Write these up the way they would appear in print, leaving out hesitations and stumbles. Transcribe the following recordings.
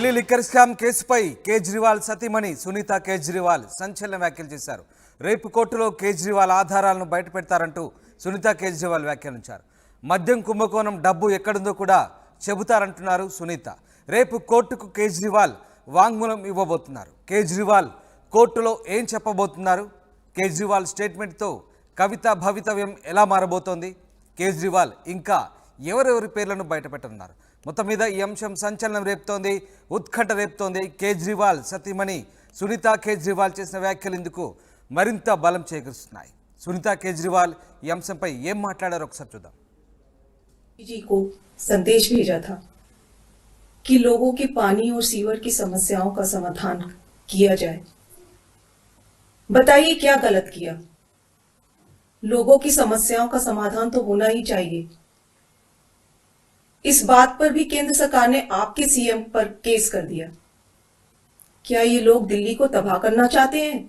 Delhi liquor scam కేసుపై కేజ్రీవాల్ సతీమణి సునీత కేజ్రీవాల్ సంచలన వ్యాఖ్యలు చేశారు. రేపు కోర్టులో కేజ్రీవాల్ ఆధారాలను బయటపెడతారంటూ సునీత కేజ్రీవాల్ వ్యాఖ్యానించారు. మద్యం కుంభకోణం డబ్బు ఎక్కడుందో కూడా చెబుతారంటున్నారు సునీత. రేపు కోర్టుకు కేజ్రీవాల్ వాంగ్మూలం ఇవ్వబోతున్నారు. కేజ్రీవాల్ కోర్టులో ఏం చెప్పబోతున్నారు? కేజ్రీవాల్ స్టేట్మెంట్తో కవిత భవితవ్యం ఎలా మారబోతోంది? కేజ్రీవాల్ ఇంకా ఎవరెవరి పేర్లను బయటపెట్టనున్నారు? మొత్తం మీద ఈ అంశం సంచలనం రేపుతోంది, ఉత్కంఠ రేపుతోంది. కేజ్రీవాల్ సతీమణి సునీత కేజ్రీవాల్ చేసిన వ్యాఖ్యలు ఇందుకు మరింత బలం చేకూరుస్తున్నాయి. సునీత కేజ్రీవాల్ ఈ అంశంపై ఏం మాట్లాడారో ఒకసారి చూద్దాం. जी को संदेश भेजा था कि लोगों की पानी और सीवर की समस्याओं का समाधान किया जाए। बताइए क्या गलत किया? लोगों की समस्याओं का समाधान तो होना ही चाहिए। इस बात पर भी केंद्र सरकार ने आपके सीएम पर केस कर दिया। क्या ये लोग दिल्ली को तबाह करना चाहते हैं?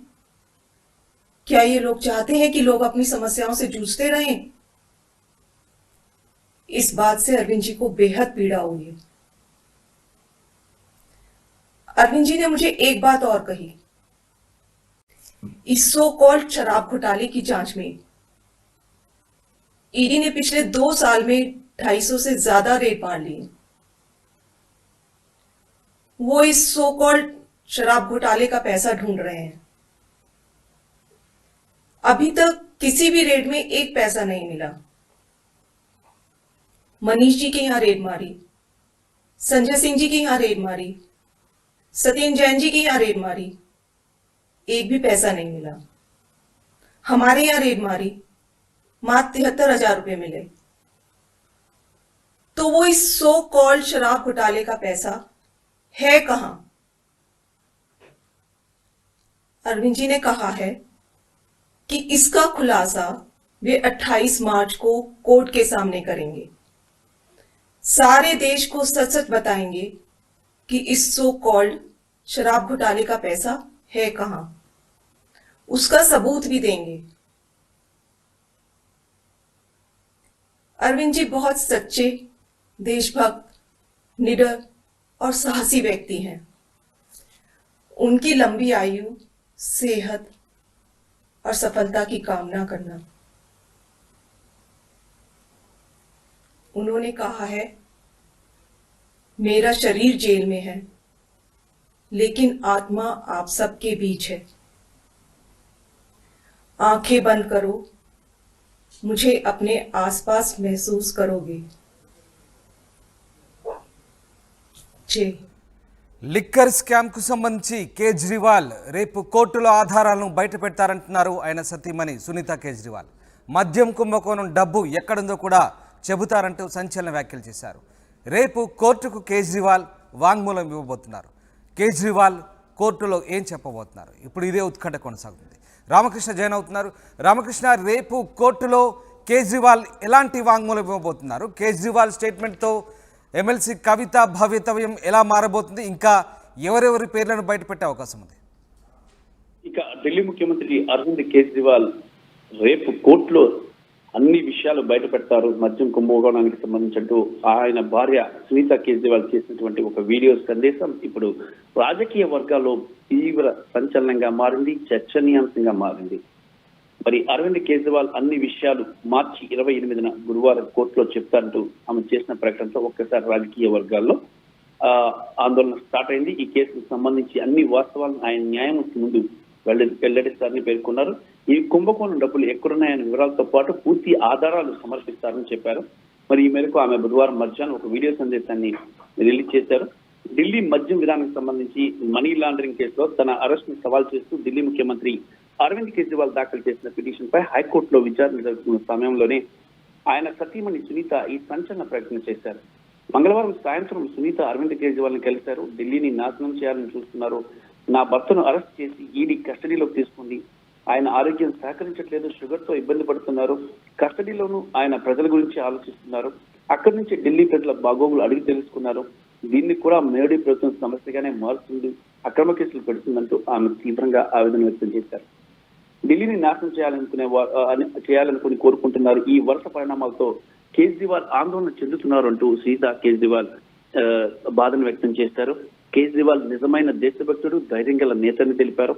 क्या ये लोग चाहते हैं कि लोग अपनी समस्याओं से जूझते रहें? इस बात से अरविंद जी को बेहद पीड़ा हुई है। अरविंद जी ने मुझे एक बात और कही। इस सो कॉल्ड शराब घोटाले की जांच में ईडी ने पिछले 2 साल में 250 से ज्यादा रेड मार लिए। वो इस सो कॉल्ड शराब घोटाले का पैसा ढूंढ रहे हैं। अभी तक किसी भी रेड में एक पैसा नहीं मिला। मनीष जी के यहां रेड मारी, संजय सिंह जी के यहां रेड मारी, सत्येंद्र जैन जी के यहां रेड मारी, एक भी पैसा नहीं मिला। हमारे यहां रेड मारी, मात्र 73,000 रुपए मिले। तो वो इस सो कॉल्ड शराब घोटाले का पैसा है कहां? अरविंद जी ने कहा है कि इसका खुलासा वे 28 मार्च को कोर्ट के सामने करेंगे। सारे देश को सच सच बताएंगे कि इस सो कॉल्ड शराब घोटाले का पैसा है कहां। उसका सबूत भी देंगे। अरविंद जी बहुत सच्चे, देशभक्त, निडर और साहसी व्यक्ति हैं। उनकी लंबी आयु, सेहत और सफलता की कामना करना। उन्होंने कहा है, मेरा शरीर जेल में है लेकिन आत्मा आप सबके बीच है। आंखें बंद करो, मुझे अपने आसपास महसूस करोगे। जय। లిక్కర్ స్కామ్కు సంబంధించి కేజ్రీవాల్ రేపు కోర్టులో ఆధారాలను బయటపెడతారంటున్నారు ఆయన సతీమణి సునీత కేజ్రీవాల్. మద్యం కుంభకోణం డబ్బు ఎక్కడుందో కూడా చెబుతారంటూ సంచలన వ్యాఖ్యలు చేశారు. రేపు కోర్టుకు కేజ్రీవాల్ వాంగ్మూలం ఇవ్వబోతున్నారు. కేజ్రీవాల్ కోర్టులో ఏం చెప్పబోతున్నారు? ఇప్పుడు ఇదే ఉత్కంఠ కొనసాగుతుంది. రామకృష్ణ జాయిన్ అవుతున్నారు. రామకృష్ణ, రేపు కోర్టులో కేజ్రీవాల్ ఎలాంటి వాంగ్మూలం ఇవ్వబోతున్నారు? కేజ్రీవాల్ స్టేట్మెంట్తో ఎమ్మెల్సీ కవిత భవితవ్యం ఎలా మారబోతుంది? ఇంకా ఎవరెవరి పేర్లను బయటపెట్టే అవకాశం ఉంది? ఇక ఢిల్లీ ముఖ్యమంత్రి అరవింద్ కేజ్రీవాల్ రేపు కోర్టులో అన్ని విషయాలు బయట పెడతారు. మద్యం కుంభకోణానికి సంబంధించినట్టు ఆయన భార్య సునీత కేజ్రీవాల్ చేసినటువంటి ఒక వీడియో సందేశం ఇప్పుడు రాజకీయ వర్గాల్లో తీవ్ర సంచలనంగా మారింది, చర్చనీయాంశంగా మారింది. మరి అరవింద్ కేజ్రీవాల్ అన్ని విషయాలు మార్చి 28న గురువారం కోర్టులో చెప్తారంటూ ఆమె చేసిన ప్రకటనతో ఒక్కసారి రాజకీయ వర్గాల్లో ఆందోళన స్టార్ట్ అయింది. ఈ కేసుకు సంబంధించి అన్ని వాస్తవాలను ఆయన న్యాయమూర్తి ముందు వెల్లడిస్తారని పేర్కొన్నారు. ఈ కుంభకోణం డబ్బులు ఎక్కడున్నాయనే వివరాలతో పాటు పూర్తి ఆధారాలు సమర్పిస్తారని చెప్పారు. మరి ఈ మేరకు ఆమె బుధవారం మధ్యాహ్నం ఒక వీడియో సందేశాన్ని రిలీజ్ చేశారు. ఢిల్లీ మద్యం విధానానికి సంబంధించి మనీ లాండరింగ్ కేసులో తన అరెస్ట్ ని సవాల్ చేస్తూ ఢిల్లీ ముఖ్యమంత్రి అరవింద్ కేజ్రీవాల్ దాఖలు చేసిన పిటిషన్ పై హైకోర్టులో విచారణ జరుగుతున్న సమయంలోనే ఆయన సతీమణి సునీత ఈ సంచలన ప్రకటన చేశారు. మంగళవారం సాయంత్రం సునీత అరవింద్ కేజ్రీవాల్ ని కలిశారు. ఢిల్లీని నాశనం చేయాలని చూస్తున్నారు, నా భర్తను అరెస్ట్ చేసి ఈడీ కస్టడీలోకి తీసుకుంది, ఆయన ఆరోగ్యం సహకరించట్లేదు, షుగర్ తో ఇబ్బంది పడుతున్నారు, కస్టడీలోనూ ఆయన ప్రజల గురించి ఆలోచిస్తున్నారు, అక్కడి నుంచి ఢిల్లీ ప్రజల బాగోగులు అడిగి తెలుసుకున్నారు, దీన్ని కూడా మోడీ ప్రభుత్వం సమస్యగానే మారుతుంది, అక్రమ కేసులు పెడుతుందంటూ ఆమె తీవ్రంగా ఆవేదన వ్యక్తం చేశారు. ఢిల్లీని నాశనం చేయాలనుకుని కోరుకుంటున్నారు. ఈ వరుస పరిణామాలతో కేజ్రీవాల్ ఆందోళన చెందుతున్నారు అంటూ సునీత కేజ్రీవాల్ బాధను వ్యక్తం చేశారు. కేజ్రీవాల్ నిజమైన దేశభక్తుడు, ధైర్యం గల నేతని తెలిపారు.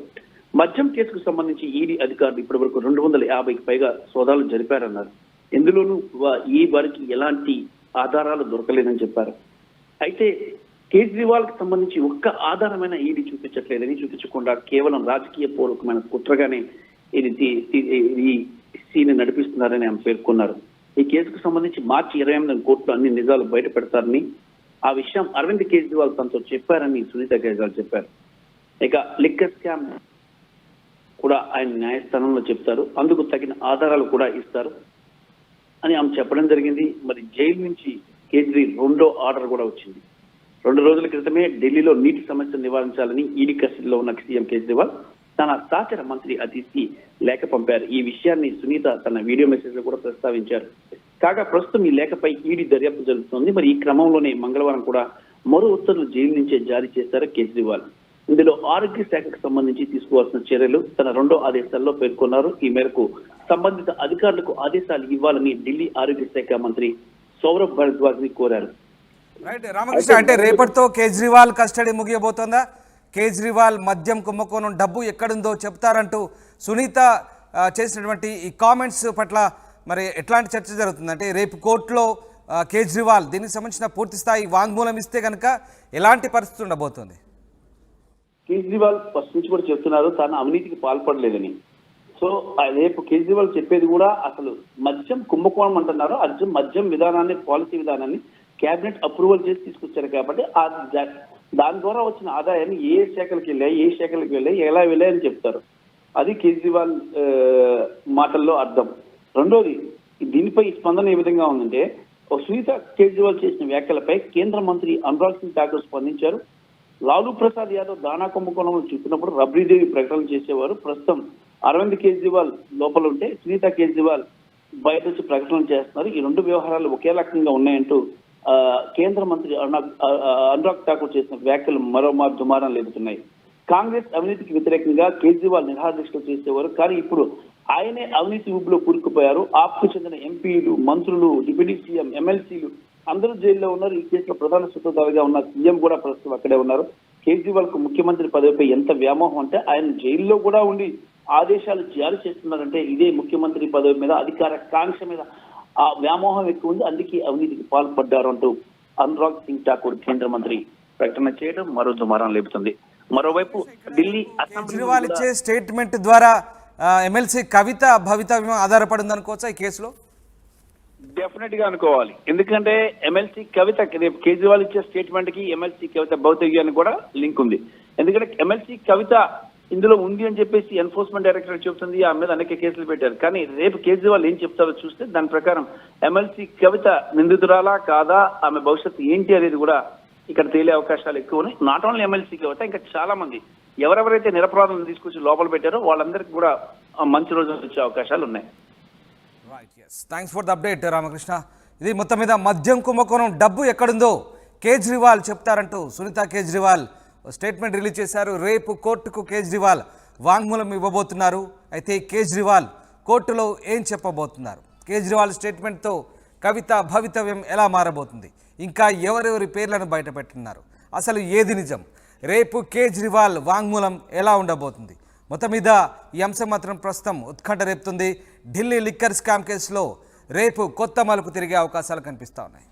మద్యం కేసుకు సంబంధించి ఈడీ అధికారులు ఇప్పటి వరకు 250కి పైగా సోదాలు జరిపారన్నారు. ఇందులోనూ ఈ వారికి ఎలాంటి ఆధారాలు దొరకలేదని చెప్పారు. అయితే కేజ్రీవాల్ కి సంబంధించి ఒక్క ఆధారమైన ఈడీ చూపించకుండా కేవలం రాజకీయ పూర్వకమైన కుట్రగానే ఈ సీని నడిపిస్తున్నారని ఆమె పేర్కొన్నారు. ఈ కేసుకు సంబంధించి మార్చి 28న కోర్టులో అన్ని నిజాలు బయట పెడతారని, ఆ విషయం అరవింద్ కేజ్రీవాల్ తనతో చెప్పారని సునీత కేజ్రీవాల్ చెప్పారు. ఇక లిక్కర్ స్కామ్ కూడా ఆయన న్యాయస్థానంలో చెప్తారు, అందుకు తగిన ఆధారాలు కూడా ఇస్తారు అని ఆమె చెప్పడం జరిగింది. మరి జైలు నుంచి కేజ్రీ 2వ ఆర్డర్ కూడా వచ్చింది. 2 రోజుల క్రితమే ఢిల్లీలో నీటి సమస్యను నివారించాలని ఈడీ కస్టడీలో ఉన్న సీఎం కేజ్రీవాల్ తన సహచర మంత్రి అతీష్కి లేఖ పంపారు. ఈ విషయాన్ని సునీత తన వీడియో మెసేజ్ లో కూడా ప్రస్తావించారు. కాగా ప్రస్తుతం ఈ లేఖపై ఈడీ దర్యాప్తు జరుగుతోంది. మరి ఈ క్రమంలోనే మంగళవారం కూడా మరో ఉత్తర్వులు జైలు నుంచే జారీ చేశారు కేజ్రీవాల్. ఇందులో ఆరోగ్య శాఖకు సంబంధించి తీసుకోవాల్సిన చర్యలు తన 2వ ఆదేశాల్లో పేర్కొన్నారు. ఈ మేరకు సంబంధిత అధికారులకు ఆదేశాలు ఇవ్వాలని ఢిల్లీ ఆరోగ్య శాఖ మంత్రి సౌరభ్ భరద్వాజ్ ని కోరారు. రైట్ రామకృష్ణ, అంటే రేపటితో కేజ్రీవాల్ కస్టడీ ముగియబోతోందా? కేజ్రీవాల్ మద్యం కుంభకోణం డబ్బు ఎక్కడుందో చెప్తారంటూ సునీత చేసినటువంటి ఈ కామెంట్స్ పట్ల మరి ఎట్లాంటి చర్చ జరుగుతుంది? అంటే రేపు కోర్టులో కేజ్రీవాల్ దీనికి సంబంధించిన పూర్తి స్థాయి వాంగ్మూలం ఇస్తే కనుక ఎలాంటి పరిస్థితి ఉండబోతుంది? కేజ్రీవాల్ ఫస్ట్ నుంచి కూడా చెప్తున్నారు తాను అవినీతికి పాల్పడలేదని. సో రేపు కేజ్రీవాల్ చెప్పేది కూడా అసలు మద్యం కుంభకోణం అంటున్నారు. మద్యం విధానాన్ని, పాలసీ విధానాన్ని కేబినెట్ అప్రూవల్ చేసి తీసుకొచ్చారు కాబట్టి దాని ద్వారా వచ్చిన ఆదాయాన్ని ఏ శాఖలకు వెళ్ళాయి, ఎలా వెళ్ళాయని చెప్తారు. అది కేజ్రీవాల్ మాటల్లో అర్థం. రెండోది, దీనిపై స్పందన ఏ విధంగా ఉందంటే, సునీత కేజ్రీవాల్ చేసిన వ్యాఖ్యలపై కేంద్ర మంత్రి అనురాగ్ సింగ్ ఠాకూర్ స్పందించారు. లాలూ ప్రసాద్ యాదవ్ దానా కుంభకోణంలో చూపినప్పుడు రబ్రీదేవి ప్రకటనలు చేసేవారు. ప్రస్తుతం అరవింద్ కేజ్రీవాల్ లోపల ఉంటే సునీత కేజ్రీవాల్ బయట వచ్చి ప్రకటనలు చేస్తున్నారు. ఈ 2 వ్యవహారాలు ఒకే రకంగా ఉన్నాయంటూ కేంద్ర మంత్రి అనురాగ్ ఠాకూర్ చేసిన వ్యాఖ్యలు మరో దుమారం లేపుతున్నాయి. కాంగ్రెస్ అవినీతికి వ్యతిరేకంగా కేజ్రీవాల్ నిరాదీక్షలు చేసేవారు, కానీ ఇప్పుడు ఆయనే అవినీతి ఊబిలో కూరుకుపోయారు. ఆప్కు చెందిన ఎంపీలు, మంత్రులు, డిప్యూటీ సీఎం, ఎమ్మెల్సీలు అందరూ జైల్లో ఉన్నారు. ఈ కేసులో ప్రధాన సూత్రధారిగా ఉన్న సీఎం కూడా ప్రస్తుతం అక్కడే ఉన్నారు. కేజ్రీవాల్ కు ముఖ్యమంత్రి పదవిపై ఎంత వ్యామోహం అంటే ఆయన జైల్లో కూడా ఉండి ఆదేశాలు జారీ చేస్తున్నారంటే ఇదే ముఖ్యమంత్రి పదవి మీద, అధికార కాంక్ష మీద ఆ వ్యామోహం ఎక్కువ ఉంది. అందుకే అవినీతికి పాల్పడ్డారు అంటూ అనురాగ్ సింగ్ ఠాకూర్ కేంద్ర మంత్రి ప్రకటన చేయడం మరో దుమారం లేపుతుంది. మరోవైపు ఢిల్లీ కేజ్రీవాల్ ఇచ్చే స్టేట్మెంట్ ద్వారా ఎమ్మెల్సీ కవిత భవితవ్యం ఆధారపడింది అనుకోవచ్చా ఈ కేసులో? డెఫినెట్ గా అనుకోవాలి. ఎందుకంటే ఎమ్మెల్సీ కవిత రేపు కేజ్రీవాల్ ఇచ్చే స్టేట్మెంట్ కి ఎమ్మెల్సీ కవిత భౌతికానికి కూడా లింక్ ఉంది. ఎందుకంటే ఎమ్మెల్సీ కవిత ఇందులో ఉంది అని చెప్పేసి ఎన్ఫోర్స్మెంట్ డైరెక్టరేట్ చెబుతుంది. ఆమె మీద అనేక కేసులు పెట్టారు. కానీ రేపు కేజ్రీవాల్ ఏం చెప్తారో చూస్తే దాని ప్రకారం ఎమ్మెల్సీ కవిత నిందితురాలా కాదా, ఆమె భవిష్యత్తు ఏంటి అనేది కూడా ఇక్కడ తేలే అవకాశాలు ఎక్కువ ఉన్నాయి. నాట్ ఓన్లీ ఎమ్మెల్సీ కవిత, ఇంకా చాలా మంది ఎవరెవరైతే నిరపరాధులను తీసుకొచ్చి లోపల పెట్టారో వాళ్ళందరికీ కూడా మంచి రోజులు వచ్చే అవకాశాలు ఉన్నాయి. Thanks for the update Ramakrishna. ఇది మొత్తం మీద మద్యం కుంభకోణం డబ్బు ఎక్కడుందో కేజ్రీవాల్ చెప్తారంటూ సునీత కేజ్రీవాల్ స్టేట్మెంట్ రిలీజ్ చేశారు. రేపు కోర్టుకు కేజ్రీవాల్ వాంగ్మూలం ఇవ్వబోతున్నారు. అయితే కేజ్రీవాల్ కోర్టులో ఏం చెప్పబోతున్నారు, కేజ్రీవాల్ స్టేట్మెంట్తో కవిత భవితవ్యం ఎలా మారబోతుంది, ఇంకా ఎవరెవరి పేర్లను బయటపెట్టున్నారు, అసలు ఏది నిజం, రేపు కేజ్రీవాల్ వాంగ్మూలం ఎలా ఉండబోతుంది, మొత్తం మీద ఈ అంశం మాత్రం ప్రస్తుతం ఉత్కంఠ రేపుతుంది. ఢిల్లీ లిక్కర్ స్కామ్ కేసులో రేపు కొత్త మలుపు తిరిగే అవకాశాలు కనిపిస్తూ ఉన్నాయి.